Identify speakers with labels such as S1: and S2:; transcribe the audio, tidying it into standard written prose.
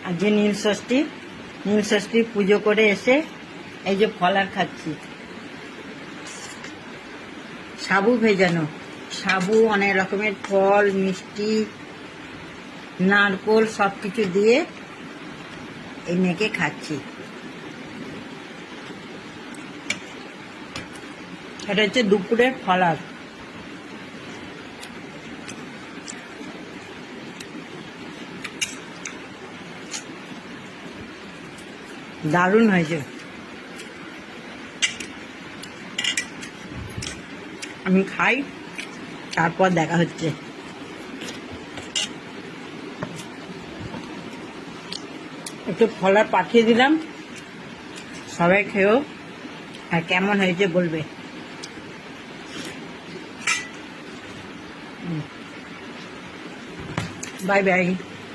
S1: আজকে নীল ষষ্ঠী পুজো করে এসে এই যে ফলার খাচ্ছি। সাবু ভেজানো, সাবু, অনেক রকমের ফল, মিষ্টি, নারকোল সব কিছু দিয়ে এই মেখে খাচ্ছি। এটা হচ্ছে দুপুরের ফলার। দারুণ হয়েছে। আমি খাই, তারপর দেখা হচ্ছে। একটু ফলার পাঠিয়ে দিলাম, সবাই খেয়েও আর কেমন হয়েছে বলবে। Bye bye.